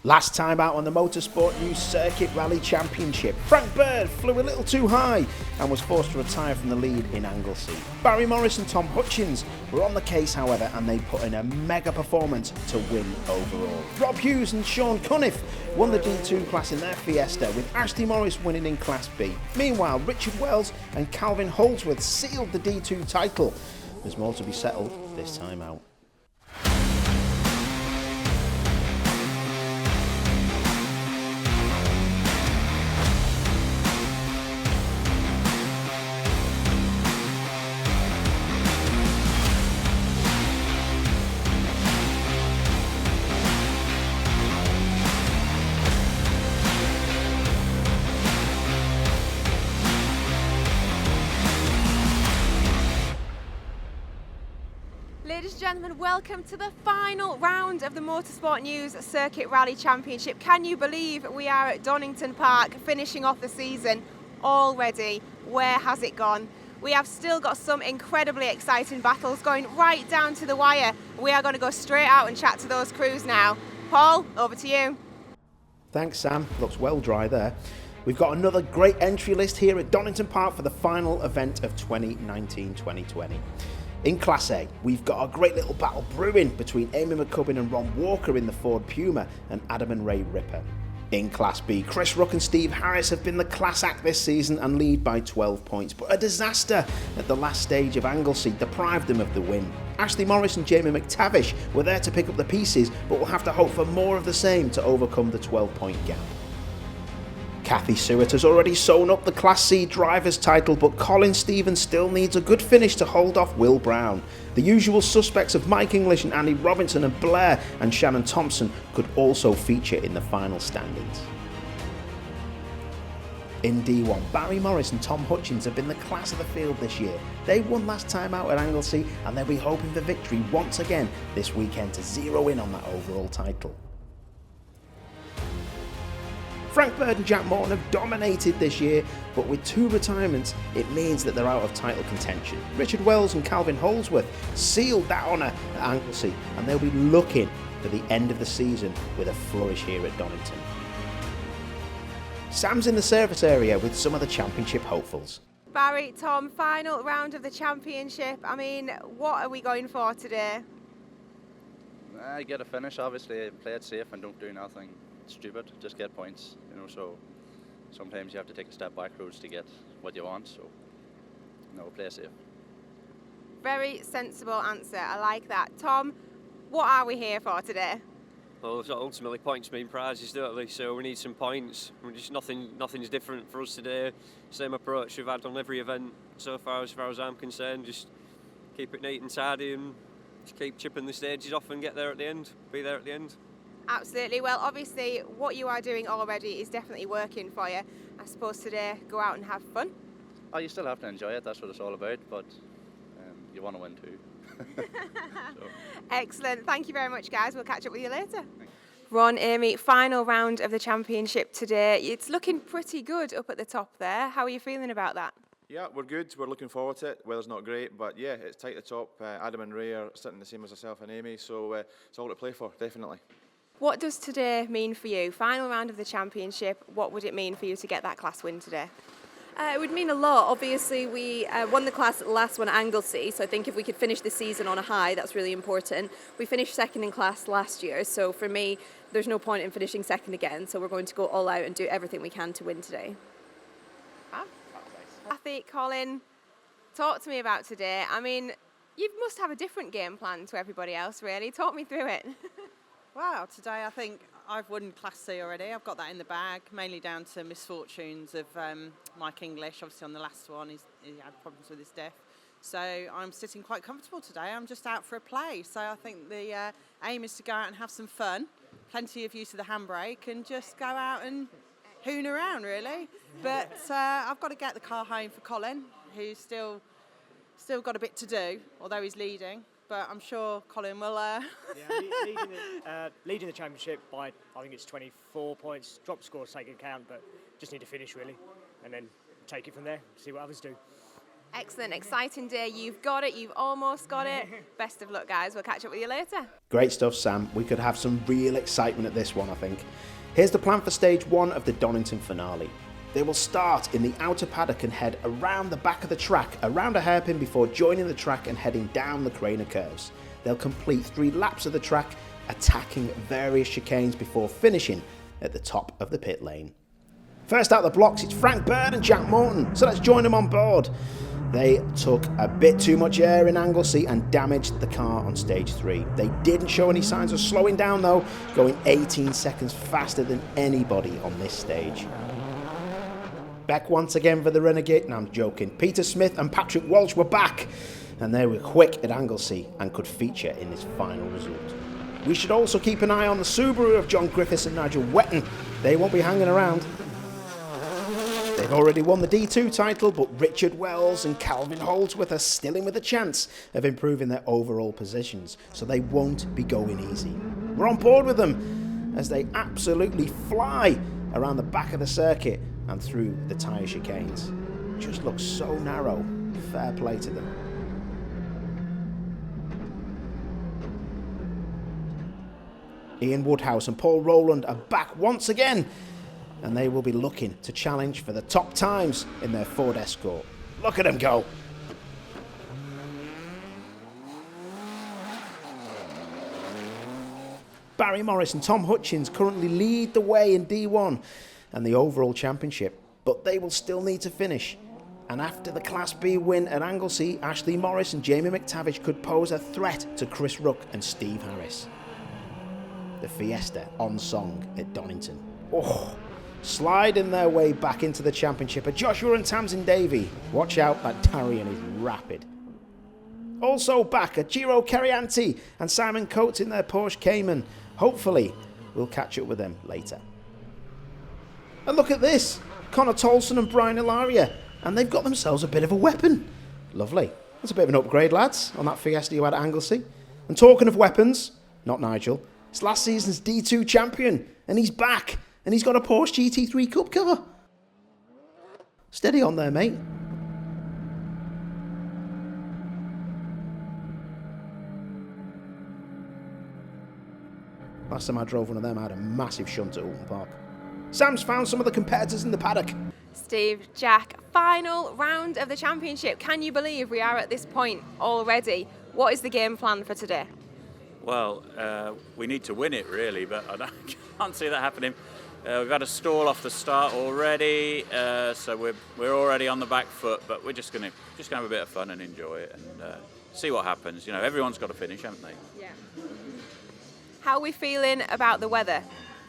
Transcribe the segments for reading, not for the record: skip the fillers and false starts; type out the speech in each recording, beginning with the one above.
Last time out on the Motorsport News Circuit Rally Championship, Frank Bird flew a little too high and was forced to retire from the lead in Anglesey. Barry Morris and Tom Hutchins were on the case, however, and they put in a mega performance to win overall. Rob Hughes and Sean Cunniff won the D2 class in their Fiesta, with Ashley Morris winning in Class B. Meanwhile, Richard Wells and Calvin Holdsworth sealed the D2 title. There's more to be settled this time out. Ladies and gentlemen, welcome to the final round of the Motorsport News Circuit Rally Championship. Can you believe we are at Donington Park finishing off the season already? Where has it gone? We have still got some incredibly exciting battles going right down to the wire. We are going to go straight out and chat to those crews now. Paul, over to you. Thanks, Sam. Looks well dry there. We've got another great entry list here at Donington Park for the final event of 2019-2020. In Class A, we've got a great little battle brewing between Amy McCubbin and Ron Walker in the Ford Puma and Adam and Ray Ripper. In Class B, Chris Ruck and Steve Harris have been the class act this season and lead by 12 points, but a disaster at the last stage of Anglesey deprived them of the win. Ashley Morris and Jamie McTavish were there to pick up the pieces, but will have to hope for more of the same to overcome the 12-point gap. Kathy Seward has already sewn up the Class C driver's title, but Colin Stevens still needs a good finish to hold off Will Brown. The usual suspects of Mike English and Andy Robinson and Blair and Shannon Thompson could also feature in the final standings. In D1, Barry Morris and Tom Hutchins have been the class of the field this year. They won last time out at Anglesey and they'll be hoping for victory once again this weekend to zero in on that overall title. Frank Bird and Jack Morton have dominated this year, but with two retirements, it means that they're out of title contention. Richard Wells and Calvin Holdsworth sealed that honour at Anglesey, and they'll be looking for the end of the season with a flourish here at Donington. Sam's in the service area with some of the championship hopefuls. Barry, Tom, final round of the championship. I mean, what are we going for today? Get a finish, obviously, play it safe and don't do nothing stupid, just get points, so sometimes you have to take a step backwards to get what you want, so play safe. Very sensible answer, I like that. Tom, what are we here for today? Well, ultimately points mean prizes, don't they? So we need some points. Nothing's different for us today. Same approach we've had on every event so far as I'm concerned. Just keep it neat and tidy and just keep chipping the stages off and get there at the end, be there at the end. Absolutely. Well, obviously, what you are doing already is definitely working for you. I suppose today, go out and have fun. Oh, you still have to enjoy it. That's what it's all about. But you want to win too. So. Excellent. Thank you very much, guys. We'll catch up with you later. Ron, Amy, final round of the championship today. It's looking pretty good up at the top there. How are you feeling about that? Yeah, we're good. We're looking forward to it. Weather's not great, but yeah, it's tight at the top. Adam and Ray are sitting the same as myself and Amy, so it's all to play for, definitely. What does today mean for you? Final round of the championship, what would it mean for you to get that class win today? It would mean a lot. Obviously, we won the class at the last one at Anglesey, so I think if we could finish the season on a high, that's really important. We finished second in class last year, so for me, there's no point in finishing second again, so we're going to go all out and do everything we can to win today. Kathy, Colin, talk to me about today. I mean, you must have a different game plan to everybody else, really. Talk me through it. Wow, today I think I've won Class C already. I've got that in the bag, mainly down to misfortunes of Mike English. Obviously on the last one, he had problems with his death. So I'm sitting quite comfortable today. I'm just out for a play. So I think the aim is to go out and have some fun, plenty of use of the handbrake, and just go out and hoon around, really. But I've got to get the car home for Colin, who's still got a bit to do, although he's leading. But I'm sure Colin will... leading the championship by, I think it's 24 points. Drop scores take account, but just need to finish, really. And then take it from there, see what others do. Excellent, exciting day. You've got it, you've almost got it. Best of luck, guys. We'll catch up with you later. Great stuff, Sam. We could have some real excitement at this one, I think. Here's the plan for stage 1 of the Donington finale. They will start in the outer paddock and head around the back of the track, around a hairpin before joining the track and heading down the Craner curves. They'll complete 3 laps of the track, attacking various chicanes before finishing at the top of the pit lane. First out the blocks, it's Frank Bird and Jack Morton, so let's join them on board. They took a bit too much air in Anglesey and damaged the car on stage 3. They didn't show any signs of slowing down though, going 18 seconds faster than anybody on this stage. Back once again for the Renegade, and I'm joking. Peter Smith and Patrick Walsh were back, and they were quick at Anglesey and could feature in this final result. We should also keep an eye on the Subaru of John Griffiths and Nigel Wetton. They won't be hanging around. They've already won the D2 title, but Richard Wells and Calvin Holdsworth are still in with a chance of improving their overall positions, so they won't be going easy. We're on board with them as they absolutely fly around the back of the circuit and through the tyre chicanes. Just looks so narrow. Fair play to them. Ian Woodhouse and Paul Rowland are back once again, and they will be looking to challenge for the top times in their Ford Escort. Look at them go. Barry Morris and Tom Hutchins currently lead the way in D1 and the overall championship, but they will still need to finish. And after the Class B win at Anglesey, Ashley Morris and Jamie McTavish could pose a threat to Chris Rook and Steve Harris. The Fiesta on song at Donington. Oh, sliding their way back into the championship are Joshua and Tamsin Davey. Watch out, that Tarian is rapid. Also back are Giro Carianti and Simon Coates in their Porsche Cayman. Hopefully, we'll catch up with them later. And look at this, Connor Tolson and Brian Ilaria, and they've got themselves a bit of a weapon. Lovely. That's a bit of an upgrade, lads, on that Fiesta you had at Anglesey. And talking of weapons, not Nigel, it's last season's D2 champion, and he's back, and he's got a Porsche GT3 Cup car. Steady on there, mate. Last time I drove one of them, I had a massive shunt at Alton Park. Sam's found some of the competitors in the paddock. Steve, Jack, final round of the championship. Can you believe we are at this point already? What is the game plan for today? Well, we need to win it really, but I can't see that happening. We've had a stall off the start already, so we're already on the back foot. But we're just gonna have a bit of fun and enjoy it and see what happens. You know, everyone's got to finish, haven't they? Yeah. How are we feeling about the weather?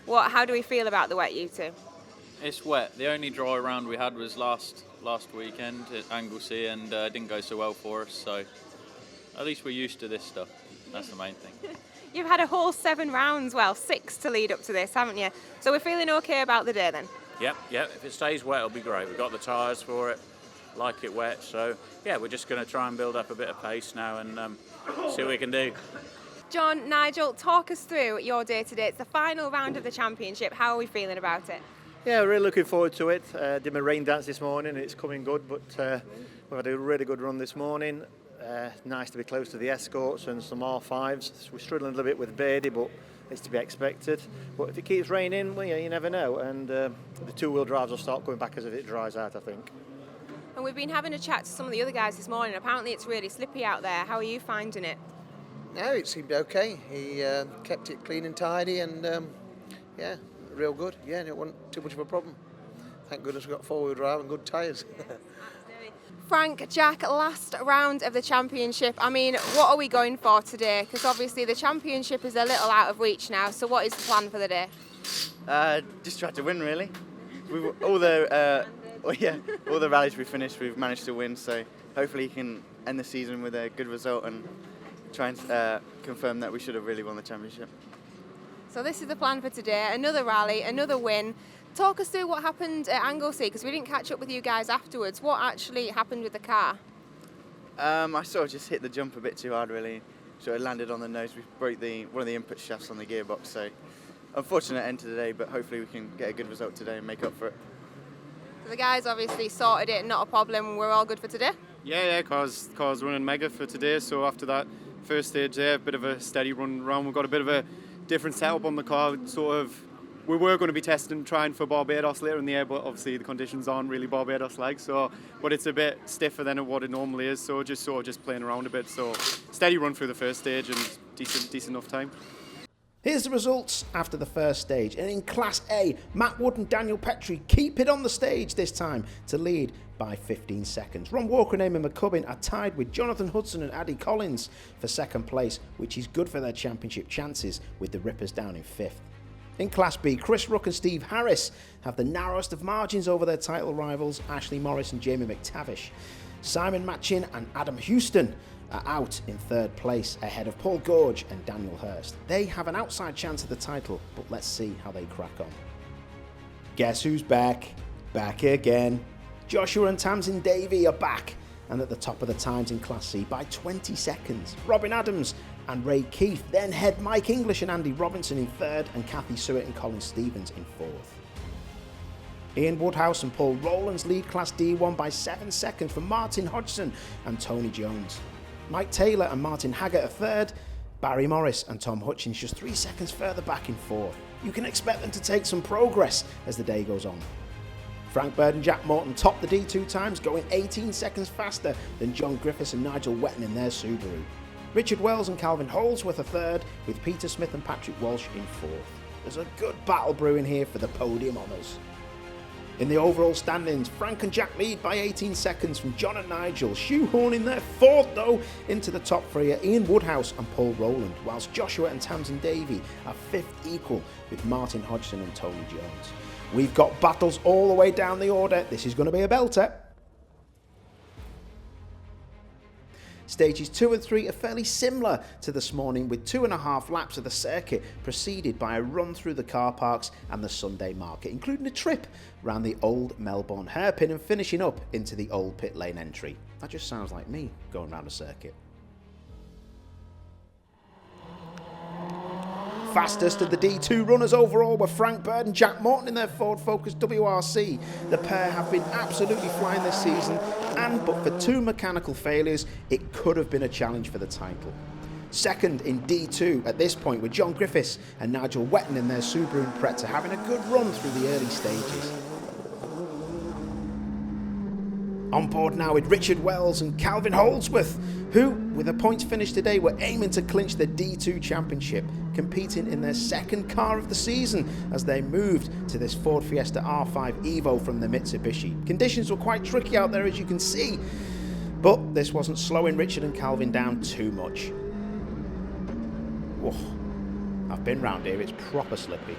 How do we feel about the wet, you two? It's wet. The only dry round we had was last weekend at Anglesey, and it didn't go so well for us. So at least we're used to this stuff. That's the main thing. You've had a whole 7 rounds, 6 to lead up to this, haven't you? So we're feeling okay about the day then? Yep. If it stays wet, it'll be great. We've got the tyres for it, like it wet. So yeah, we're just going to try and build up a bit of pace now and see what we can do. John, Nigel, talk us through your day today. It's the final round of the championship. How are we feeling about it? Yeah, we're really looking forward to it. Did my rain dance this morning. It's coming good, but we've had a really good run this morning. Nice to be close to the Escorts and some R5s. We're struggling a little bit with Beardy, but it's to be expected. But if it keeps raining, well, yeah, you never know. And the two-wheel drives will start coming back as it dries out, I think. And we've been having a chat to some of the other guys this morning. Apparently it's really slippy out there. How are you finding it? No, it seemed okay. He kept it clean and tidy and, yeah, real good. Yeah, and it wasn't too much of a problem. Thank goodness we got four-wheel drive and good tyres. Frank, Jack, last round of the championship. I mean, what are we going for today? Because obviously the championship is a little out of reach now. So what is the plan for the day? Just try to win, really. All the rallies we finished, we've managed to win. So hopefully you can end the season with a good result and try and confirm that we should have really won the championship. So this is the plan for today. Another rally, another win. Talk us through what happened at Anglesey, because we didn't catch up with you guys afterwards. What actually happened with the car? I sort of just hit the jump a bit too hard, really. So it landed on the nose. We broke one of the input shafts on the gearbox. So unfortunate end to the day, but hopefully we can get a good result today and make up for it. So the guys obviously sorted it, not a problem. We're all good for today? Yeah, cars running mega for today. So after that first stage there, a bit of a steady run around. We've got a bit of a different setup on the car. We were going to be trying for Barbados later in the year, but obviously the conditions aren't really Barbados-like. But it's a bit stiffer than what it normally is. So just playing around a bit. So steady run through the first stage and decent enough time. Here's the results after the first stage. And in Class A, Matt Wood and Daniel Petrie keep it on the stage this time to lead by 15 seconds. Ron Walker and Eamon McCubbin are tied with Jonathan Hudson and Addy Collins for second place, which is good for their championship chances with the Rippers down in fifth. In Class B, Chris Rook and Steve Harris have the narrowest of margins over their title rivals, Ashley Morris and Jamie McTavish. Simon Machin and Adam Houston are out in third place ahead of Paul Gorge and Daniel Hurst. They have an outside chance at the title, but let's see how they crack on. Guess who's back? Back again. Joshua and Tamsin Davey are back and at the top of the times in Class C by 20 seconds. Robin Adams and Ray Keith then head Mike English and Andy Robinson in third and Kathy Sewett and Colin Stevens in fourth. Ian Woodhouse and Paul Rowlands lead Class D1 by 7 seconds from Martin Hodgson and Tony Jones. Mike Taylor and Martin Haggart are third, Barry Morris and Tom Hutchins just 3 seconds further back in fourth. You can expect them to take some progress as the day goes on. Frank Bird and Jack Morton top the D2 times, going 18 seconds faster than John Griffiths and Nigel Wetton in their Subaru. Richard Wells and Calvin Holdsworth are third, with Peter Smith and Patrick Walsh in fourth. There's a good battle brewing here for the podium honours. In the overall standings, Frank and Jack lead by 18 seconds from John and Nigel, shoehorning their fourth though into the top three are Ian Woodhouse and Paul Rowland, whilst Joshua and Tamsin Davey are fifth equal with Martin Hodgson and Tony Jones. We've got battles all the way down the order. This is going to be a belter. Stages 2 and 3 are fairly similar to this morning, with 2.5 laps of the circuit preceded by a run through the car parks and the Sunday market, including a trip around the old Melbourne hairpin and finishing up into the old pit lane entry. That just sounds like me going around a circuit. Fastest of the D2 runners overall were Frank Bird and Jack Morton in their Ford Focus WRC. The pair have been absolutely flying this season, and but for 2 mechanical failures, it could have been a challenge for the title. Second in D2 at this point were John Griffiths and Nigel Wetton in their Subaru Impreza, having a good run through the early stages. On board now with Richard Wells and Calvin Holdsworth, who, with a points finish today, were aiming to clinch the D2 Championship, competing in their second car of the season as they moved to this Ford Fiesta R5 Evo from the Mitsubishi. Conditions were quite tricky out there, as you can see, but this wasn't slowing Richard and Calvin down too much. Whoa, I've been round here, it's proper slippy.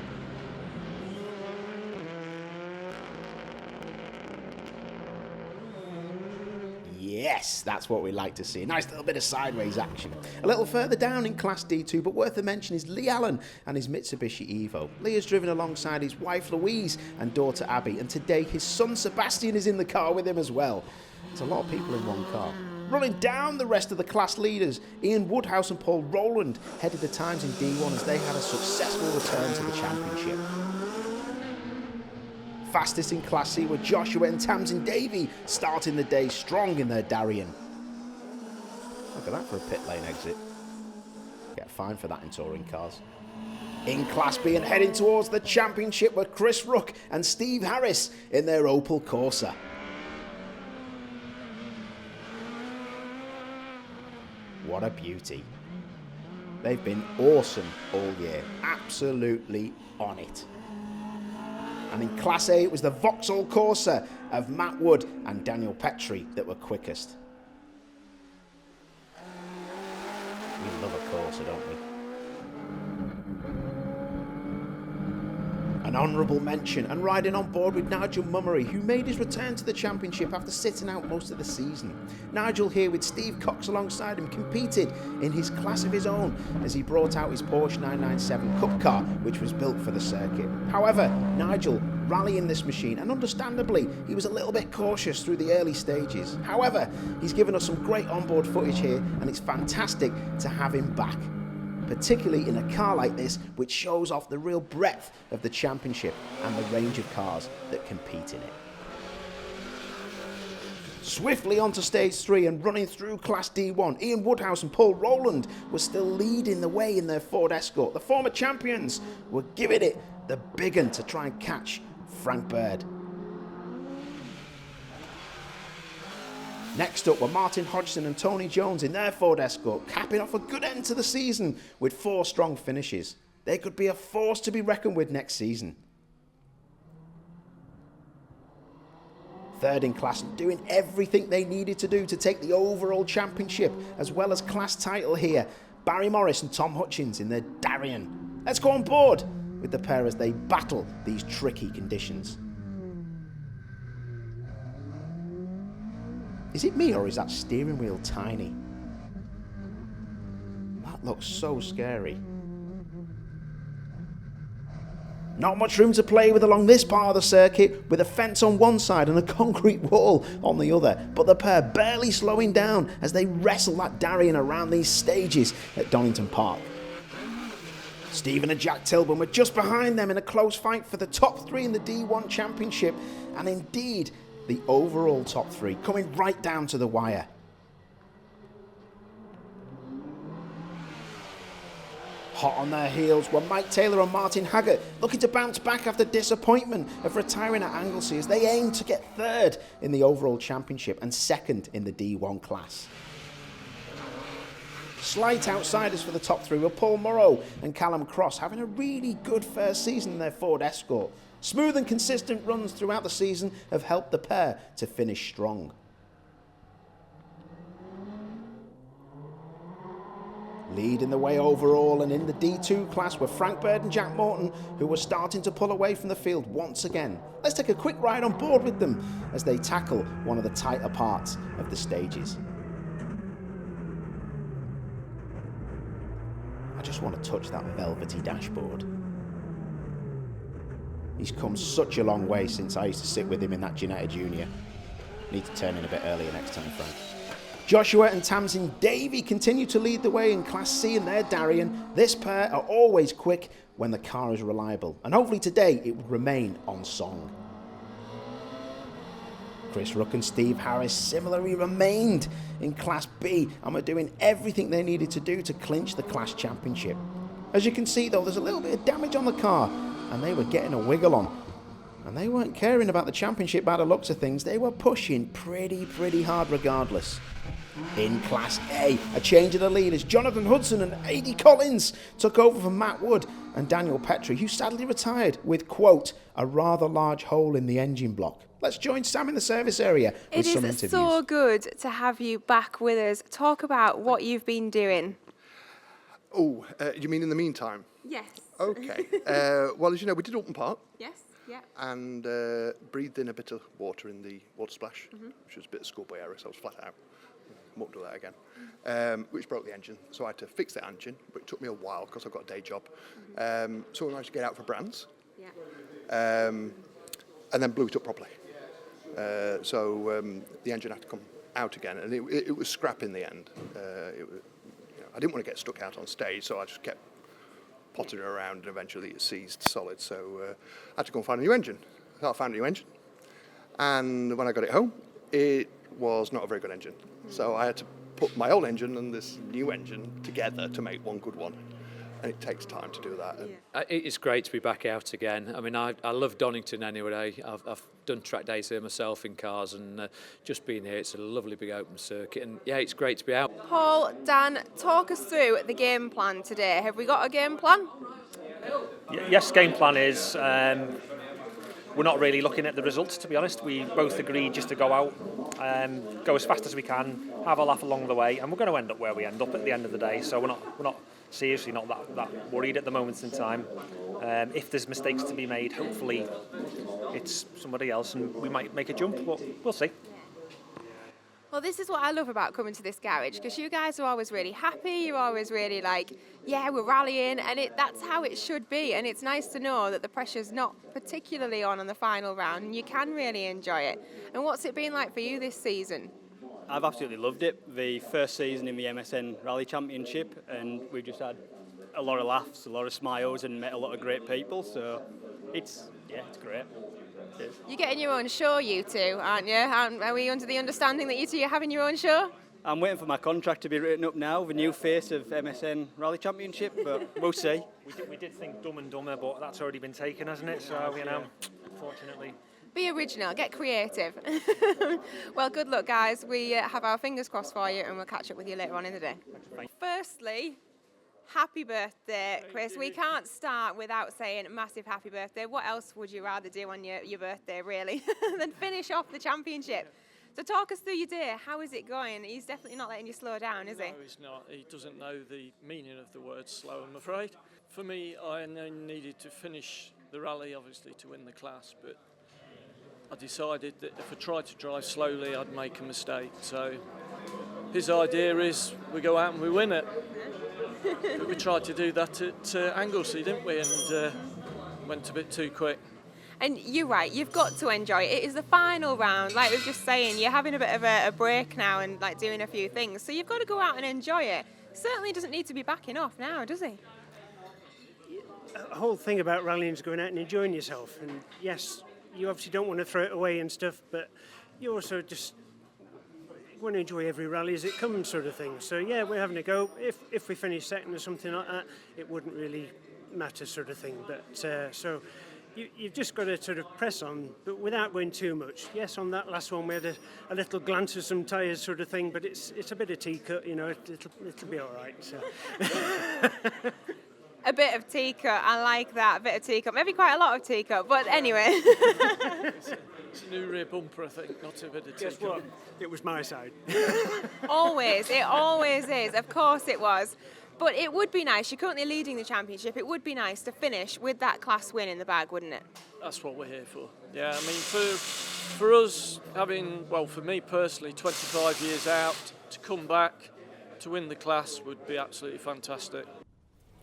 Yes, that's what we like to see. A nice little bit of sideways action. A little further down in Class D2, but worth a mention, is Lee Allen and his Mitsubishi Evo. Lee has driven alongside his wife Louise and daughter Abby, and today his son Sebastian is in the car with him as well. It's a lot of people in one car. Running down the rest of the class leaders, Ian Woodhouse and Paul Rowland headed the times in D1 as they had a successful return to the championship. Fastest in Class C were Joshua and Tamsin Davey, starting the day strong in their Darien. Look at that for a pit lane exit. Get fined for that in touring cars. In Class B and heading towards the championship were Chris Rook and Steve Harris in their Opel Corsa. What a beauty. They've been awesome all year, absolutely on it. And in Class A, it was the Vauxhall Corsa of Matt Wood and Daniel Petrie that were quickest. We love a Corsa, don't we? An honourable mention and riding on board with Nigel Mummery, who made his return to the championship after sitting out most of the season. Nigel here with Steve Cox alongside him competed in his class of his own as he brought out his Porsche 997 Cup car, which was built for the circuit. However, Nigel rallying this machine, and understandably he was a little bit cautious through the early stages. However, he's given us some great onboard footage here, and it's fantastic to have him back, particularly in a car like this, which shows off the real breadth of the championship and the range of cars that compete in it. Swiftly onto stage 3 and running through Class D1, Ian Woodhouse and Paul Rowland were still leading the way in their Ford Escort. The former champions were giving it the big one to try and catch Frank Bird. Next up were Martin Hodgson and Tony Jones in their Ford Escort, capping off a good end to the season with 4 strong finishes. They could be a force to be reckoned with next season. Third in class, doing everything they needed to do to take the overall championship as well as class title here. Barry Morris and Tom Hutchins in their Darien. Let's go on board with the pair as they battle these tricky conditions. Is it me or is that steering wheel tiny? That looks so scary. Not much room to play with along this part of the circuit, with a fence on one side and a concrete wall on the other, but the pair barely slowing down as they wrestle that Darien around these stages at Donington Park. Stephen and Jack Tilburn were just behind them in a close fight for the top 3 in the D1 Championship, and indeed the overall top 3, coming right down to the wire. Hot on their heels were Mike Taylor and Martin Haggart, looking to bounce back after disappointment of retiring at Anglesey as they aim to get 3rd in the overall championship and 2nd in the D1 class. Slight outsiders for the top 3 were Paul Morrow and Callum Cross, having a really good first season in their Ford Escort. Smooth and consistent runs throughout the season have helped the pair to finish strong. Leading the way overall and in the D2 class were Frank Bird and Jack Morton, who were starting to pull away from the field once again. Let's take a quick ride on board with them as they tackle one of the tighter parts of the stages. I just want to touch that velvety dashboard. He's come such a long way since I used to sit with him in that Ginetta Junior. Need to turn in a bit earlier next time, Frank. Joshua and Tamsin Davey continue to lead the way in Class C in their Darien. This pair are always quick when the car is reliable, and hopefully today it will remain on song. Chris Rook and Steve Harris similarly remained in Class B and were doing everything they needed to do to clinch the class championship. As you can see though, there's a little bit of damage on the car and they were getting a wiggle on. And they weren't caring about the championship by the looks of things. They were pushing pretty hard regardless. In Class A, a change of the lead as Jonathan Hudson and A.D. Collins took over from Matt Wood and Daniel Petrie, who sadly retired with, quote, a rather large hole in the engine block. Let's join Sam in the service area with some interviews. It is so good to have you back with us. Talk about what you've been doing. Oh, you mean in the meantime? Yes. Okay. Well, as you know, we did Open Park. Yes. Yeah. And breathed in a bit of water in the water splash, which was a bit of schoolboy error, so I was flat out. Won't do that again. Which broke the engine, so I had to fix the engine, but it took me a while because I've got a day job. So I managed to get out for brands, and then blew it up properly. So the engine had to come out again, and it was scrap in the end. I didn't want to get stuck out on stage, so I just kept pottering around, and eventually it seized solid. So I had to go and find a new engine. So I found a new engine, and when I got it home, it was not a very good engine. So I had to put my old engine and this new engine together to make one good one. And it takes time to do that. It's great to be back out again. I mean, I love Donington anyway. I've done track days here myself in cars, and just being here, it's a lovely big open circuit. And yeah, it's great to be out. Paul, Dan, talk us through the game plan today. Have we got a game plan? Yes, game plan is... we're not really looking at the results, to be honest. We both agreed just to go out, go as fast as we can, have a laugh along the way, and we're going to end up where we end up at the end of the day. So we're not seriously not that worried at the moment in time. If there's mistakes to be made, hopefully it's somebody else, and we might make a jump, but we'll see. Well, this is what I love about coming to this garage, because you guys are always really happy, you're always really like, yeah, we're rallying, and that's how it should be. And it's nice to know that the pressure's not particularly on the final round, and you can really enjoy it. And what's it been like for you this season? I've absolutely loved it. The first season in the MSN Rally Championship, and we've just had a lot of laughs, a lot of smiles, and met a lot of great people. So It's great. You're getting your own show, you two, aren't you? Are we under the understanding that you two are having your own show? I'm waiting for my contract to be written up now, the new face of MSN Rally Championship, but we'll see. We did think Dumb and Dumber, but that's already been taken, hasn't it? So, you know, unfortunately. Be original, get creative. Well, good luck, guys. We have our fingers crossed for you, and we'll catch up with you later on in the day. Firstly, happy birthday, Chris. We can't start without saying massive happy birthday. What else would you rather do on your birthday, really, than finish off the championship? So talk us through your day. How is it going? He's definitely not letting you slow down, is he? No, he's not. He doesn't know the meaning of the word slow, I'm afraid. For me, I needed to finish the rally, obviously, to win the class, but I decided that if I tried to drive slowly, I'd make a mistake. So his idea is we go out and we win it. But we tried to do that at Anglesey, didn't we? And went a bit too quick. And you're right, you've got to enjoy it. It is the final round, like we were just saying, you're having a bit of a break now and like doing a few things. So you've got to go out and enjoy it. Certainly doesn't need to be backing off now, does he? The whole thing about rallying is going out and enjoying yourself. And yes, you obviously don't want to throw it away and stuff, but you also just want to enjoy every rally as it comes, sort of thing. So yeah, we're having a go. If we finish second or something like that, it wouldn't really matter, sort of thing. But so you've just got to sort of press on, but without going too much. Yes, on that last one we had a little glance of some tyres, sort of thing, but it's a bit of tea-cut, you know. It'll be all right. So. A bit of teacup, I like that, a bit of teacup. Maybe quite a lot of teacup, but anyway. It's a new rear bumper, I think, not a bit of Guess what? It was my side. Always, it always is. Of course it was. But it would be nice, you're currently leading the championship, it would be nice to finish with that class win in the bag, wouldn't it? That's what we're here for. Yeah, I mean, for us, having, well, for me personally, 25 years out, to come back to win the class would be absolutely fantastic.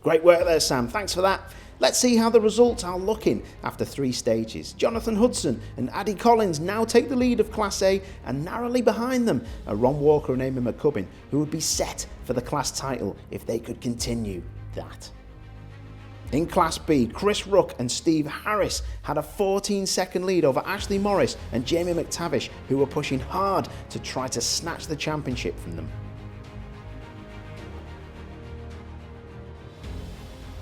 Great work there, Sam. Thanks for that. Let's see how the results are looking after 3 stages. Jonathan Hudson and Addy Collins now take the lead of Class A, and narrowly behind them are Ron Walker and Amy McCubbin, who would be set for the class title if they could continue that. In Class B, Chris Rook and Steve Harris had a 14-second lead over Ashley Morris and Jamie McTavish, who were pushing hard to try to snatch the championship from them.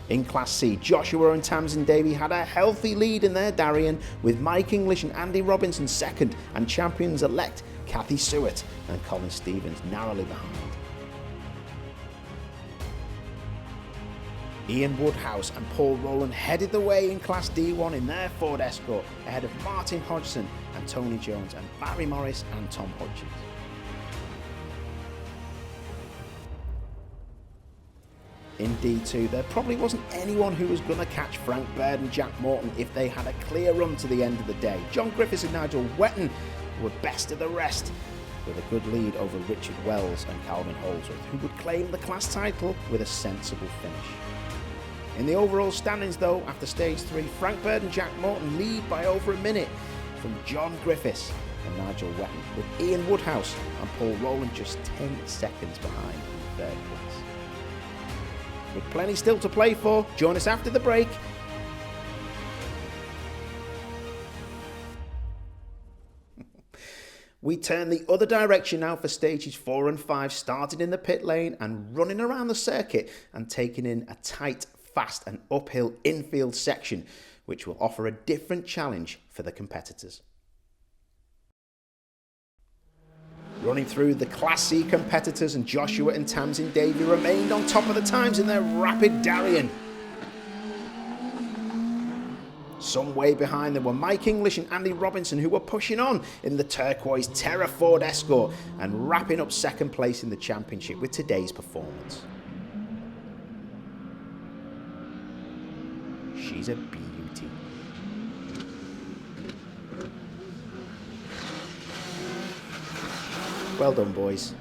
In Class C, Joshua and Tamsin Davey had a healthy lead in their Darien, with Mike English and Andy Robinson second, and champions-elect Kathy Seward and Colin Stevens narrowly behind. Ian Woodhouse and Paul Rowland headed the way in Class D1 in their Ford Escort, ahead of Martin Hodgson and Tony Jones and Barry Morris and Tom Hutchins. In D2, there probably wasn't anyone who was going to catch Frank Baird and Jack Morton if they had a clear run to the end of the day. John Griffiths and Nigel Wetton were best of the rest, with a good lead over Richard Wells and Calvin Holdsworth, who would claim the class title with a sensible finish. In the overall standings though, after stage 3, Frank Baird and Jack Morton lead by over a minute from John Griffiths and Nigel Wetton, with Ian Woodhouse and Paul Rowland just 10 seconds behind in 3rd place. With plenty still to play for, join us after the break. We turn the other direction now for stages 4 and 5, starting in the pit lane and running around the circuit and taking in a tight, fast and uphill infield section, which will offer a different challenge for the competitors. Running through, the Class C competitors and Joshua and Tamsin Davey remained on top of the times in their rapid Darien. Some way behind them were Mike English and Andy Robinson, who were pushing on in the turquoise Terra Ford Escort and wrapping up 2nd place in the championship with today's performance. She's a beauty. Well done, boys.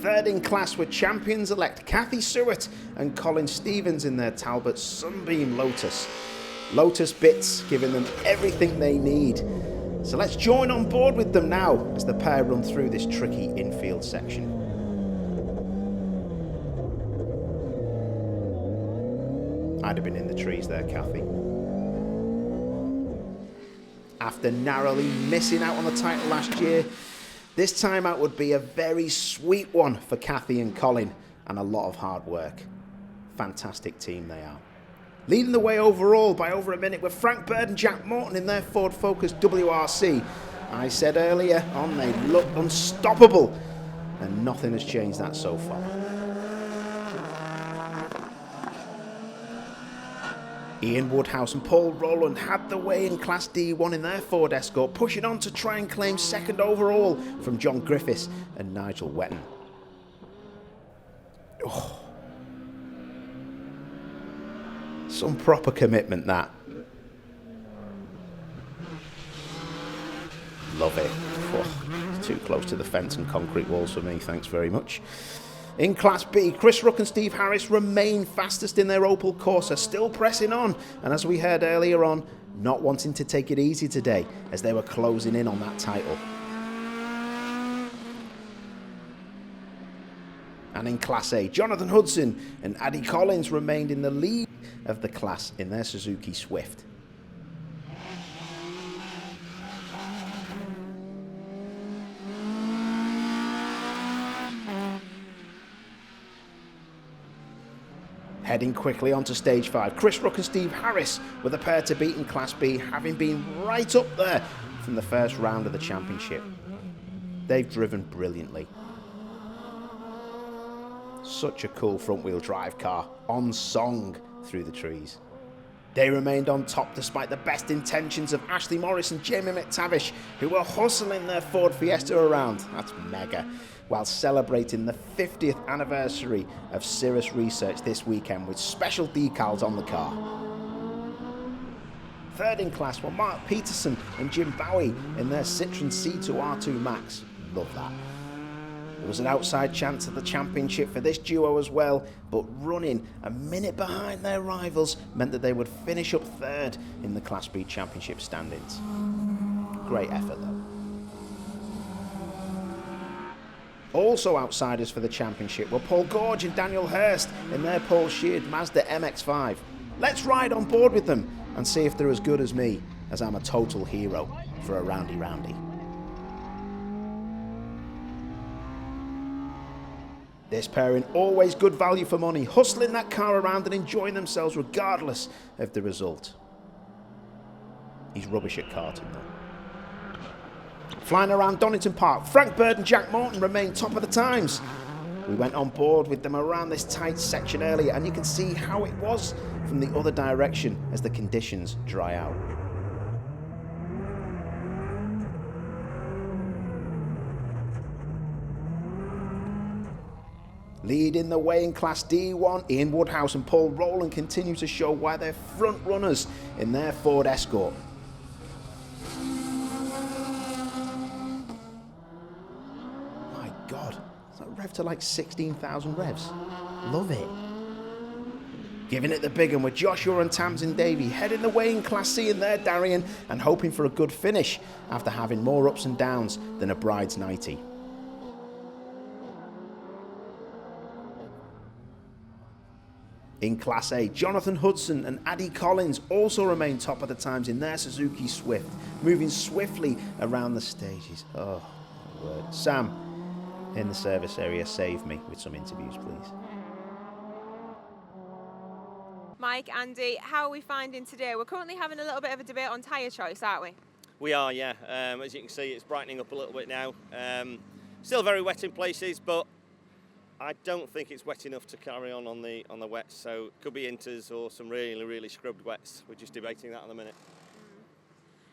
3rd in class were champions-elect Kathy Seward and Colin Stevens in their Talbot Sunbeam Lotus. Lotus bits, giving them everything they need. So let's join on board with them now as the pair run through this tricky infield section. I'd have been in the trees there, Kathy. After narrowly missing out on the title last year, this time out would be a very sweet one for Kathy and Colin, and a lot of hard work. Fantastic team they are. Leading the way overall by over a minute with Frank Bird and Jack Morton in their Ford Focus WRC. I said earlier on they look unstoppable, and nothing has changed that so far. Ian Woodhouse and Paul Rowland had the way in Class D1 in their Ford Escort, pushing on to try and claim second overall from John Griffiths and Nigel Wetton. Oh. Some proper commitment, that. Love it. Oh, too close to the fence and concrete walls for me, thanks very much. In Class B, Chris Rook and Steve Harris remain fastest in their Opel Corsa, still pressing on, and as we heard earlier on, not wanting to take it easy today as they were closing in on that title. And in Class A, Jonathan Hudson and Addy Collins remained in the lead of the class in their Suzuki Swift. Heading quickly onto Stage 5, Chris Rook and Steve Harris were the pair to beat in Class B, having been right up there from the first round of the championship. They've driven brilliantly. Such a cool front-wheel drive car, on song through the trees. They remained on top despite the best intentions of Ashley Morris and Jamie McTavish, who were hustling their Ford Fiesta around, that's mega, while celebrating the 50th anniversary of Cirrus Research this weekend with special decals on the car. Third in class were Mark Peterson and Jim Bowie in their Citroen C2R2 Max. Love that. There was an outside chance of the championship for this duo as well, but running a minute behind their rivals meant that they would finish up third in the Class B championship standings. Great effort though. Also outsiders for the championship were Paul Gorge and Daniel Hurst in their Paul Sheard Mazda MX-5. Let's ride on board with them and see if they're as good as me, as I'm a total hero for a roundy. This pairing always good value for money, hustling that car around and enjoying themselves regardless of the result. He's rubbish at karting though. Flying around Donington Park, Frank Bird and Jack Morton remain top of the times. We went on board with them around this tight section earlier, and you can see how it was from the other direction as the conditions dry out. Leading the way in Class D1, Ian Woodhouse and Paul Rowland continue to show why they're front runners in their Ford Escort. My God, is that rev to like 16,000 revs? Love it. Giving it the big one with Joshua and Tamsin Davey, heading the way in Class C in their Darien and hoping for a good finish after having more ups and downs than a bride's 90. In Class A, Jonathan Hudson and Addy Collins also remain top of the times in their Suzuki Swift, moving swiftly around the stages. Oh, my word. Sam, in the service area, save me with some interviews, please. Mike, Andy, how are we finding today? We're currently having a little bit of a debate on tyre choice, aren't we? We are, yeah. As you can see, it's brightening up a little bit now. Still very wet in places, but I don't think it's wet enough to carry on the wets, so it could be inters or some really scrubbed wets. We're just debating that at the minute.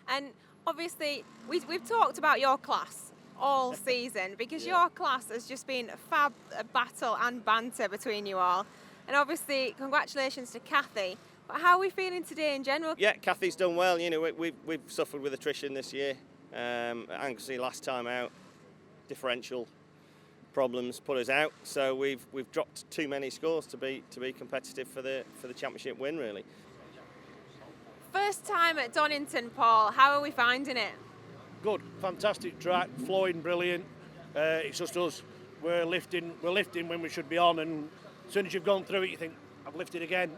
And obviously, we've talked about your class all season because your class has just been a fab battle and banter between you all. And obviously, congratulations to Kathy. But how are we feeling today in general? Yeah, Kathy's done well. You know, we've suffered with attrition this year. Anglesey last time out, differential problems put us out, so we've dropped too many scores to be competitive for the championship win, really. First time at Donington, Paul. How are we finding it? Good, fantastic track, flowing brilliant. It's just us. We're lifting when we should be on, and as soon as you've gone through it, you think I've lifted again,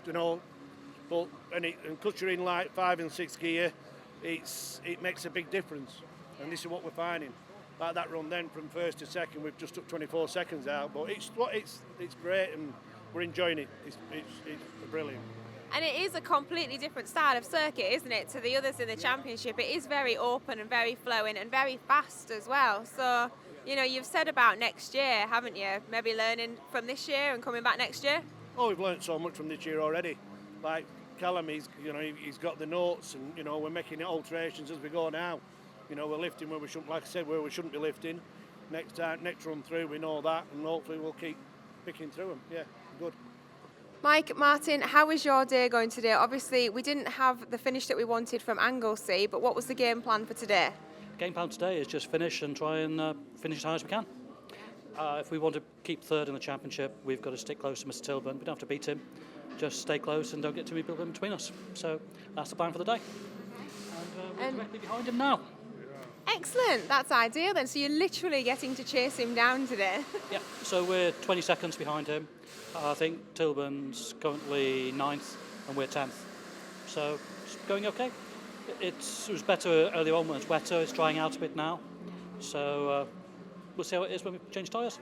you know. But and because you're in like 5 and 6 gear, it makes a big difference, and this is what we're finding. Like that run then from first to second, we've just took 24 seconds out, but it's great and we're enjoying it. It's brilliant. And it is a completely different style of circuit, isn't it, to the others in the championship? It is very open and very flowing and very fast as well. So, you know, you've said about next year, haven't you? Maybe learning from this year and coming back next year? Oh, we've learnt so much from this year already. Like Callum, he's got the notes, and you know we're making alterations as we go now. You know, we're lifting where we shouldn't, like I said, where we shouldn't be lifting. Next run through, we know that, and hopefully we'll keep picking through them. Yeah, good. Mike, Martin, how is your day going today? Obviously, we didn't have the finish that we wanted from Anglesey, but what was the game plan for today? Game plan today is just finish and try and finish as high as we can. If we want to keep third in the championship, we've got to stick close to Mr. Tilburn. We don't have to beat him. Just stay close and don't get too many people in between us. So that's the plan for the day. And we're directly behind him now. Excellent, that's ideal then. So you're literally getting to chase him down today. Yeah, so we're 20 seconds behind him. I think Tilburn's currently 9th and we're 10th. So it's going okay. It was better earlier on when it's wetter. It's drying out a bit now. So we'll see how it is when we change tyres.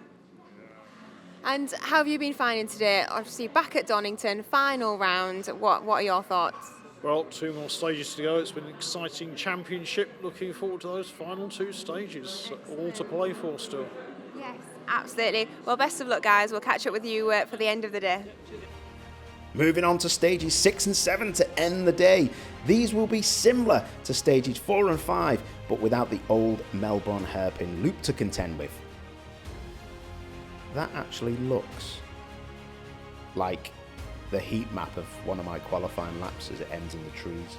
And how have you been finding today? Obviously back at Donington, final round. What are your thoughts? Well, 2 more stages to go. It's been an exciting championship. Looking forward to those final 2 stages. All to play for still. Yes, absolutely. Well, best of luck, guys. We'll catch up with you for the end of the day. Moving on to stages 6 and 7 to end the day. These will be similar to stages 4 and 5, but without the old Melbourne hairpin loop to contend with. That actually looks like the heat map of one of my qualifying laps as it ends in the trees.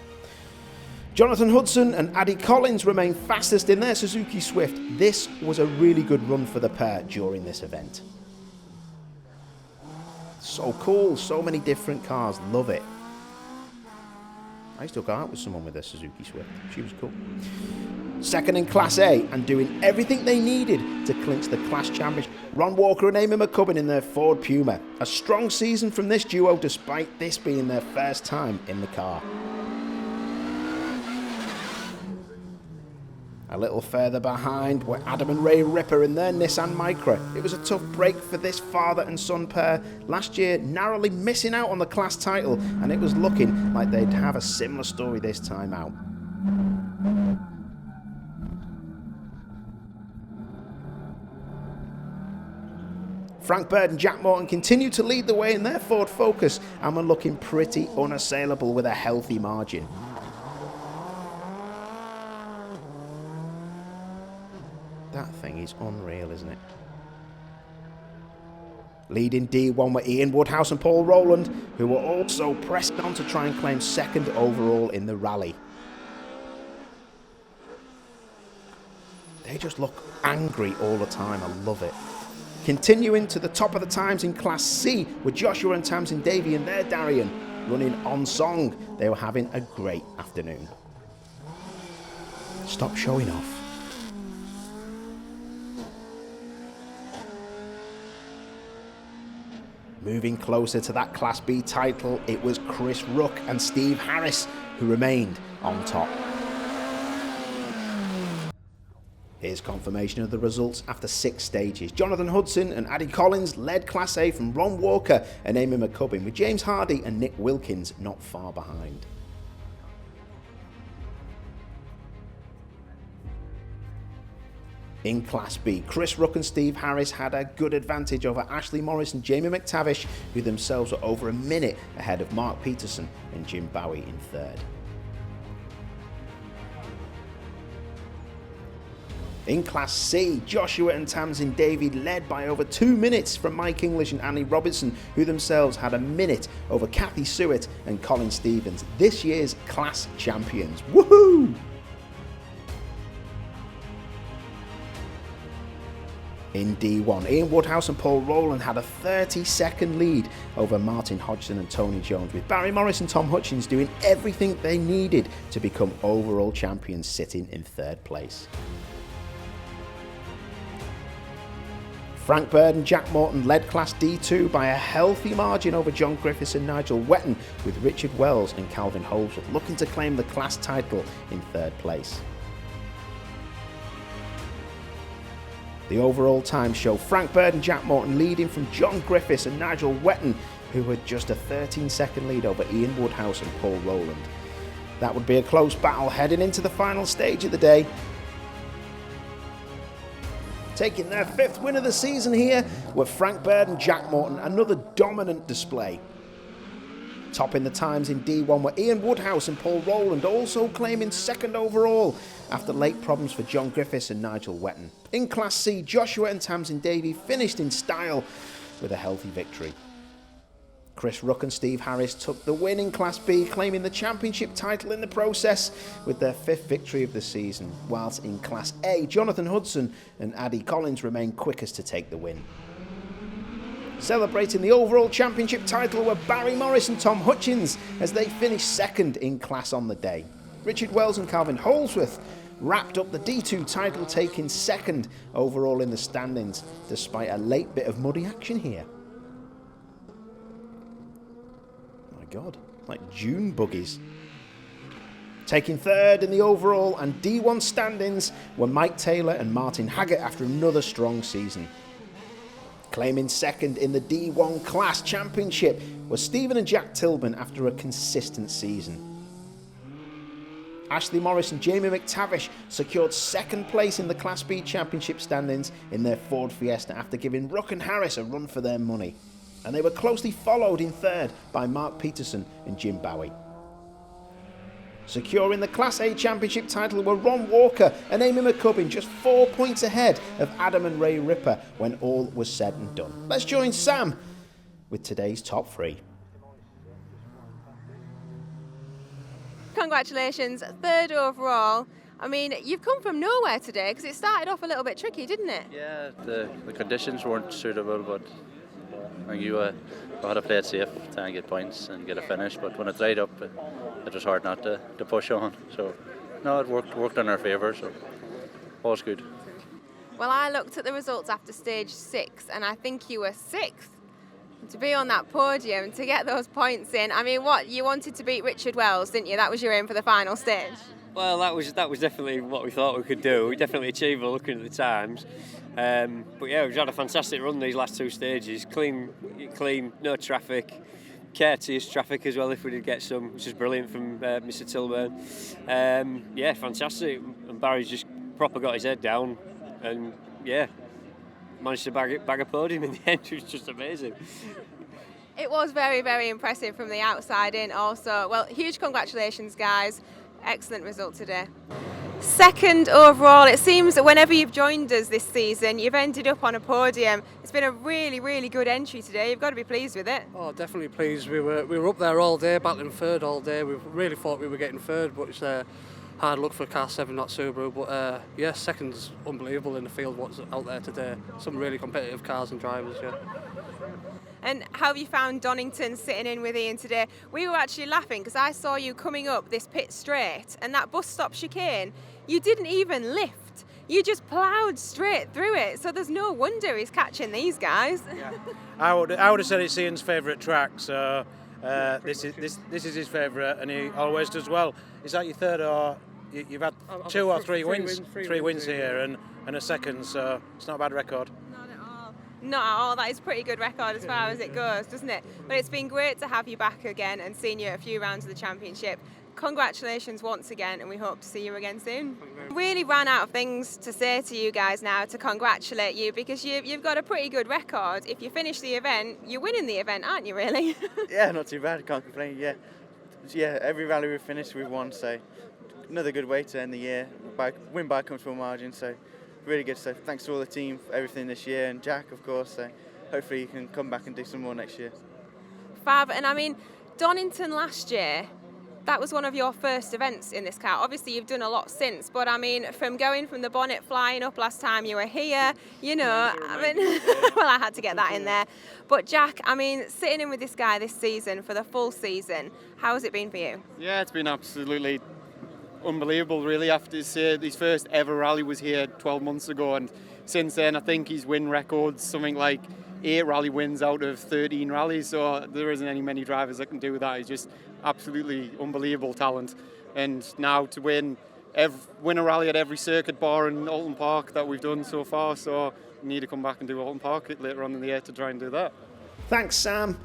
Jonathan Hudson and Addy Collins remain fastest in their Suzuki Swift. This was a really good run for the pair during this event. So cool, so many different cars, love it. I used to go out with someone with a Suzuki Swift, she was cool. Second in Class A and doing everything they needed to clinch the Class Championship. Ron Walker and Amy McCubbin in their Ford Puma. A strong season from this duo despite this being their first time in the car. A little further behind were Adam and Ray Ripper in their Nissan Micra. It was a tough break for this father and son pair. Last year, narrowly missing out on the class title, and it was looking like they'd have a similar story this time out. Frank Bird and Jack Morton continue to lead the way in their Ford Focus and were looking pretty unassailable with a healthy margin. That thing is unreal, isn't it? Leading D1 were Ian Woodhouse and Paul Rowland, who were also pressed on to try and claim second overall in the rally. They just look angry all the time, I love it. Continuing to the top of the times in Class C were Joshua and Tamsin Davey and their Darien running on song. They were having a great afternoon. Stop showing off. Moving closer to that Class B title, it was Chris Rook and Steve Harris who remained on top. Here's confirmation of the results after 6 stages. Jonathan Hudson and Addy Collins led Class A from Ron Walker and Amy McCubbin, with James Hardy and Nick Wilkins not far behind. In Class B, Chris Rook and Steve Harris had a good advantage over Ashley Morris and Jamie McTavish, who themselves were over a minute ahead of Mark Peterson and Jim Bowie in third. In Class C, Joshua and Tamsin Davey led by over 2 minutes from Mike English and Annie Robertson, who themselves had a minute over Kathy Sewett and Colin Stevens, this year's class champions. Woohoo! In D1, Ian Woodhouse and Paul Rowland had a 30-second lead over Martin Hodgson and Tony Jones, with Barry Morris and Tom Hutchins doing everything they needed to become overall champions, sitting in third place. Frank Bird and Jack Morton led Class D2 by a healthy margin over John Griffiths and Nigel Wetton, with Richard Wells and Calvin Holsworth looking to claim the class title in third place. The overall times show Frank Bird and Jack Morton leading from John Griffiths and Nigel Wetton, who had just a 13-second lead over Ian Woodhouse and Paul Rowland. That would be a close battle heading into the final stage of the day. Taking their 5th win of the season here were Frank Bird and Jack Morton, another dominant display. Topping the times in D1 were Ian Woodhouse and Paul Rowland, also claiming 2nd overall after late problems for John Griffiths and Nigel Wetton. In Class C, Joshua and Tamsin Davey finished in style with a healthy victory. Chris Ruck and Steve Harris took the win in Class B, claiming the championship title in the process with their 5th victory of the season, whilst in Class A, Jonathan Hudson and Addy Collins remained quickest to take the win. Celebrating the overall championship title were Barry Morris and Tom Hutchins as they finished 2nd in class on the day. Richard Wells and Calvin Holsworth wrapped up the D2 title, taking 2nd overall in the standings, despite a late bit of muddy action here. God, like June buggies. Taking 3rd in the overall and D1 standings were Mike Taylor and Martin Haggett after another strong season. Claiming 2nd in the D1 Class Championship were Stephen and Jack Tilburn after a consistent season. Ashley Morris and Jamie McTavish secured 2nd place in the Class B Championship standings in their Ford Fiesta after giving Ruck and Harris a run for their money. And they were closely followed in 3rd by Mark Peterson and Jim Bowie. Securing the Class A Championship title were Ron Walker and Amy McCubbin, just 4 points ahead of Adam and Ray Ripper when all was said and done. Let's join Sam with today's top 3. Congratulations, 3rd overall. I mean, you've come from nowhere today because it started off a little bit tricky, didn't it? Yeah, the conditions weren't suitable, but I think you had to play it safe, try and get points and get a finish. But when it dried up, it was hard not to push on. So, no, it worked in our favour, so all's good. Well, I looked at the results after stage 6 and I think you were 6th. To be on that podium, to get those points in, I mean, what, you wanted to beat Richard Wells, didn't you? That was your aim for the final stage. Well, that was definitely what we thought we could do. We definitely achievable looking at the times. But yeah, we've had a fantastic run these last 2 stages. Clean, no traffic. Courteous traffic as well if we did get some, which is brilliant from Mr. Tilburn. Yeah, fantastic. And Barry's just proper got his head down and yeah, managed to bag a podium in the end. It was just amazing. It was very, very impressive from the outside in also. Well, huge congratulations, guys. Excellent result today. 2nd overall. It seems that whenever you've joined us this season, you've ended up on a podium. It's been a really, really good entry today. You've got to be pleased with it. Oh, definitely pleased. We were up there all day, battling 3rd all day. We really thought we were getting 3rd, but it's hard luck for Car 7, not Subaru. But yeah, 2nd's unbelievable in the field. What's out there today? Some really competitive cars and drivers. Yeah. And how have you found Donington sitting in with Ian today? We were actually laughing because I saw you coming up this pit straight and that bus stop chicane, you didn't even lift. You just ploughed straight through it. So there's no wonder he's catching these guys. Yeah. I would have said it's Ian's favourite track. So this is his favourite, and he always does well. Is that your 3rd, or you've had 2 or 3 wins? Three wins here and a 2nd. So it's not a bad record. Not at all. That is a pretty good record as far as it goes, doesn't it? But it's been great to have you back again and seeing you a few rounds of the championship. Congratulations once again, and we hope to see you again soon. Really ran out of things to say to you guys now to congratulate you, because you've got a pretty good record. If you finish the event, you're winning the event, aren't you, really? Yeah, not too bad. Can't complain. Yeah, every rally we've finished, we've won. So another good way to end the year. Win by a comfortable margin. So. Really good stuff. Thanks to all the team for everything this year, and Jack, of course. So hopefully you can come back and do some more next year. Fab. And I mean, Donington last year, that was one of your first events in this car. Obviously, you've done a lot since, but I mean, from going from the bonnet flying up last time you were here, you know, I mean, well, I had to get that in there. But Jack, I mean, sitting in with this guy this season for the full season, how has it been for you? Yeah, it's been absolutely unbelievable, really. After his first ever rally was here 12 months ago, and since then, I think his win record's something like 8 rally wins out of 13 rallies, so there isn't many drivers that can do that. He's just absolutely unbelievable talent. And now to win a rally at every circuit bar in Alton Park that we've done so far, so we need to come back and do Alton Park later on in the year to try and do that. Thanks, Sam.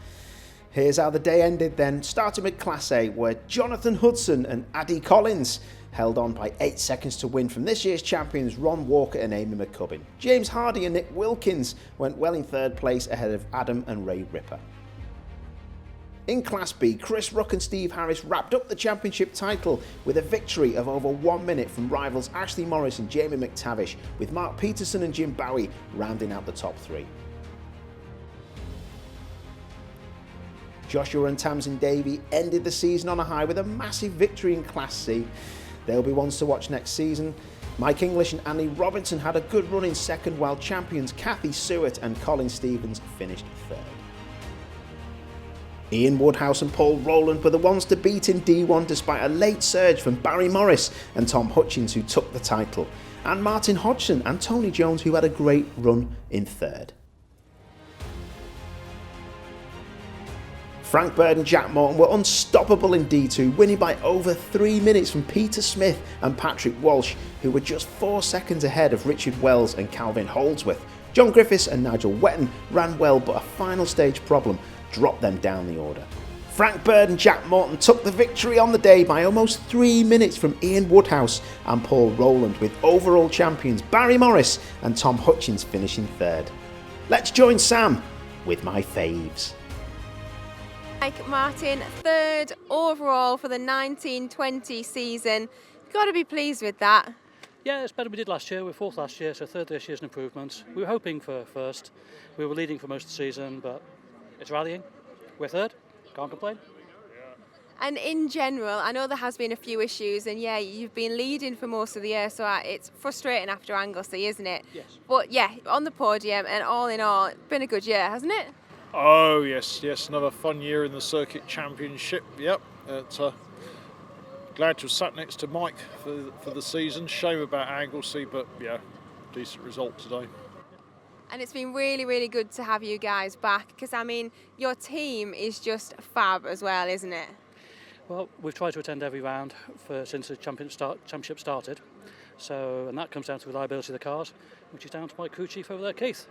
Here's how the day ended then, starting with Class A, where Jonathan Hudson and Addy Collins held on by 8 seconds to win from this year's champions Ron Walker and Amy McCubbin. James Hardy and Nick Wilkins went well in third place ahead of Adam and Ray Ripper. In Class B, Chris Ruck and Steve Harris wrapped up the championship title with a victory of over 1 minute from rivals Ashley Morris and Jamie McTavish, with Mark Peterson and Jim Bowie rounding out the top 3. Joshua and Tamsin Davey ended the season on a high with a massive victory in Class C. They'll be ones to watch next season. Mike English and Annie Robinson had a good run in second, while champions Kathy Seward and Colin Stevens finished third. Ian Woodhouse and Paul Rowland were the ones to beat in D1 despite a late surge from Barry Morris and Tom Hutchins, who took the title, and Martin Hodgson and Tony Jones, who had a great run in third. Frank Bird and Jack Morton were unstoppable in D2, winning by over 3 minutes from Peter Smith and Patrick Walsh, who were just 4 seconds ahead of Richard Wells and Calvin Holdsworth. John Griffiths and Nigel Wetton ran well, but a final stage problem dropped them down the order. Frank Bird and Jack Morton took the victory on the day by almost 3 minutes from Ian Woodhouse and Paul Rowland, with overall champions Barry Morris and Tom Hutchins finishing third. Let's join Sam with my faves. Mike Martin, third overall for the 1920 season. You've got to be pleased with that. Yeah, it's better than we did last year. We were fourth last year, so third this year's an improvement. We were hoping for first. We were leading for most of the season, but it's rallying. We're third. Can't complain. And in general, I know there has been a few issues, and yeah, you've been leading for most of the year, so it's frustrating after Anglesey, isn't it? Yes. But yeah, on the podium, and all in all, it's been a good year, hasn't it? Oh yes, another fun year in the Circuit Championship. Yep, glad to have sat next to Mike for the season. Shame about Anglesey, but yeah, decent result today. And it's been really, really good to have you guys back, because I mean, your team is just fab as well, isn't it? Well, we've tried to attend every round since the championship started, and that comes down to reliability of the cars, which is down to my crew chief over there, Keith,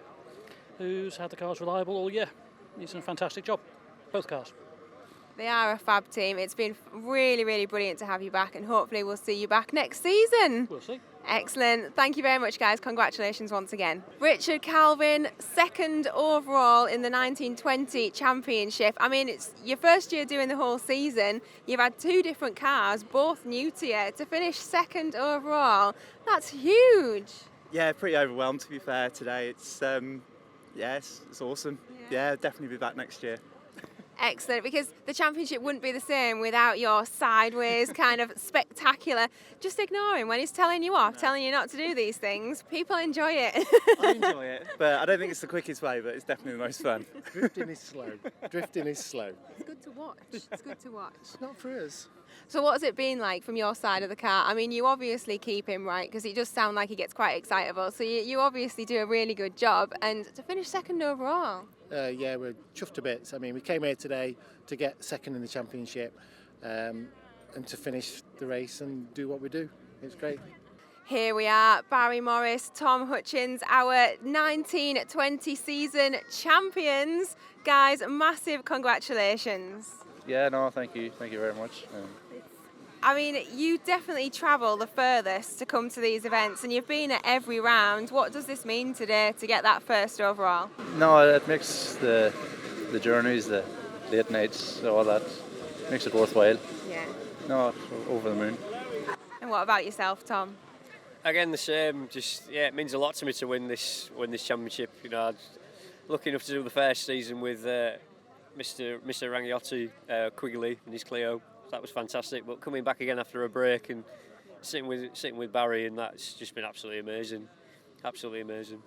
who's had the cars reliable all year. He's done a fantastic job, both cars. They are a fab team. It's been really, really brilliant to have you back, and hopefully we'll see you back next season. We'll see. Excellent. Thank you very much, guys. Congratulations once again. Richard Calvin, second overall in the 1920 championship. I mean, it's your first year doing the whole season. You've had 2 different cars, both new to you. To finish second overall, that's huge. Yeah, pretty overwhelmed to be fair today. It's it's awesome. Yeah, definitely be back next year. Excellent, because the championship wouldn't be the same without your sideways kind of spectacular. Just ignore him when he's telling you off, telling you not to do these things. People enjoy it. I enjoy it, but I don't think it's the quickest way, but it's definitely the most fun. Drifting is slow. Drifting is slow. It's good to watch. It's good to watch. It's not for us. So what's it been like from your side of the car? I mean, you obviously keep him right, because he does sound like he gets quite excitable. So you obviously do a really good job, and to finish second overall. Yeah, we're chuffed to bits. I mean, we came here today to get second in the championship and to finish the race and do what we do. It's great. Here we are, Barry Morris, Tom Hutchins, our 1920 season champions. Guys, massive congratulations. Yeah, no, thank you very much. I mean, you definitely travel the furthest to come to these events, and you've been at every round. What does this mean today to get that first overall? No, it makes the journeys, the late nights, all that, makes it worthwhile. Yeah. No, over the moon. And what about yourself, Tom? Again, the same. It means a lot to me to win this championship. You know, I'm lucky enough to do the first season with Mr. Rangiotti Quigley and his Clio. That was fantastic. But coming back again after a break and sitting with Barry, and that's just been absolutely amazing. Absolutely amazing.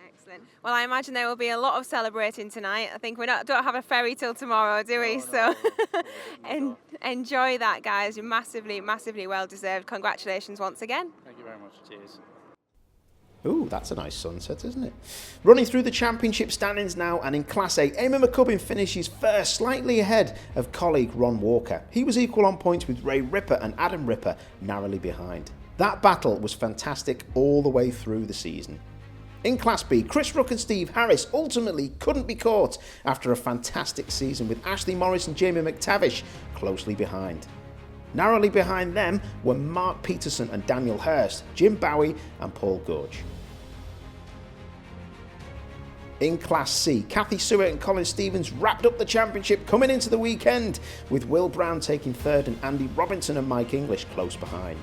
Excellent. Well, I imagine there will be a lot of celebrating tonight. I think we don't have a ferry till tomorrow, do we? No. Enjoy that, guys. You're massively, massively well deserved. Congratulations once again. Thank you very much. Cheers. Ooh, that's a nice sunset, isn't it? Running through the championship standings now, and in Class A, Eamon McCubbin finishes first, slightly ahead of colleague Ron Walker. He was equal on points with Ray Ripper and Adam Ripper narrowly behind. That battle was fantastic all the way through the season. In Class B, Chris Rook and Steve Harris ultimately couldn't be caught after a fantastic season, with Ashley Morris and Jamie McTavish closely behind. Narrowly behind them were Mark Peterson and Daniel Hurst, Jim Bowie and Paul Gorge. In Class C, Kathy Seward and Colin Stevens wrapped up the championship coming into the weekend, with Will Brown taking third and Andy Robinson and Mike English close behind.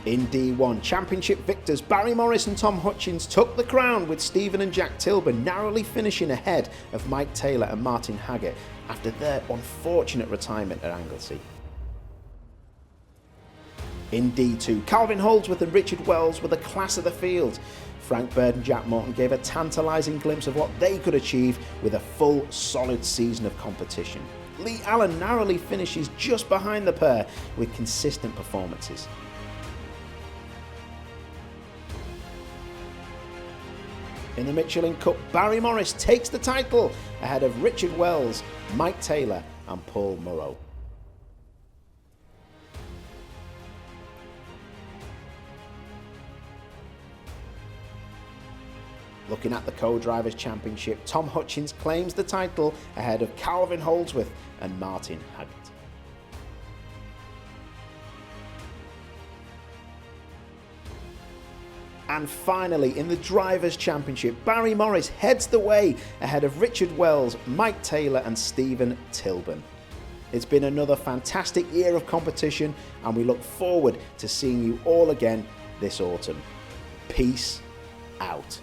In D1, championship victors Barry Morris and Tom Hutchins took the crown, with Stephen and Jack Tilburn narrowly finishing ahead of Mike Taylor and Martin Haggett after their unfortunate retirement at Anglesey. In D2, Calvin Holdsworth and Richard Wells were the class of the field. Frank Bird and Jack Morton gave a tantalising glimpse of what they could achieve with a full, solid season of competition. Lee Allen narrowly finishes just behind the pair with consistent performances. In the Michelin Cup, Barry Morris takes the title ahead of Richard Wells, Mike Taylor and Paul Murrow. Looking at the Co-Drivers' Championship, Tom Hutchins claims the title ahead of Calvin Holdsworth and Martin Haggett. And finally, in the Drivers' Championship, Barry Morris heads the way ahead of Richard Wells, Mike Taylor and Stephen Tilburn. It's been another fantastic year of competition, and we look forward to seeing you all again this autumn. Peace out.